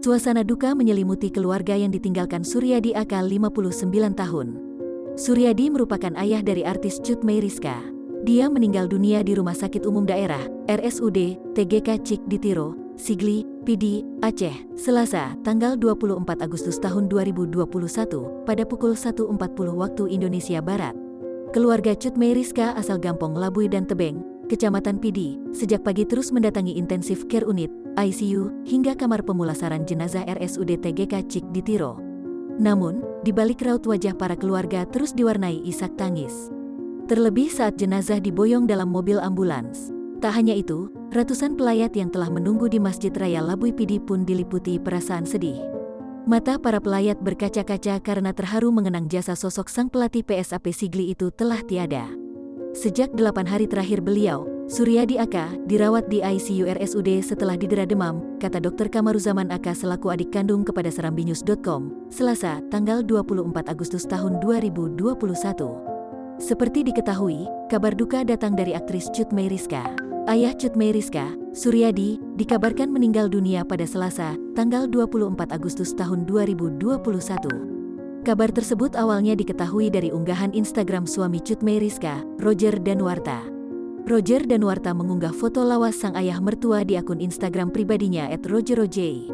Suasana duka menyelimuti keluarga yang ditinggalkan Suryadi AK 59 tahun. Suryadi merupakan ayah dari artis Cut Meyriska. Dia meninggal dunia di Rumah Sakit Umum Daerah, RSUD, TGK Cik Ditiro, Sigli, PD, Aceh, Selasa, tanggal 24 Agustus tahun 2021, pada pukul 1.40 waktu Indonesia Barat. Keluarga Cut Meyriska asal Gampong Labui dan Tebeng, Kecamatan PD, sejak pagi terus mendatangi Intensive Care Unit, ICU, hingga kamar pemulasaran jenazah RSUD TGK Cik Ditiro. Namun, di balik raut wajah para keluarga terus diwarnai isak tangis. Terlebih saat jenazah diboyong dalam mobil ambulans. Tak hanya itu, ratusan pelayat yang telah menunggu di Masjid Raya Labui PD pun diliputi perasaan sedih. Mata para pelayat berkaca-kaca karena terharu mengenang jasa sosok sang pelatih PSAP Sigli itu telah tiada. Sejak 8 hari terakhir beliau, Suryadi AK, dirawat di ICU RSUD setelah didera demam, kata Dr. Kamaruzaman AK selaku adik kandung kepada serambinews.com, Selasa, tanggal 24 Agustus tahun 2021. Seperti diketahui, kabar duka datang dari aktris Cut Meyriska. Ayah Cut Meyriska, Suryadi, dikabarkan meninggal dunia pada Selasa, tanggal 24 Agustus tahun 2021. Kabar tersebut awalnya diketahui dari unggahan Instagram suami Cut Meyriska, Roger Danuarta. Roger Danuarta mengunggah foto lawas sang ayah mertua di akun Instagram pribadinya @rogeroj.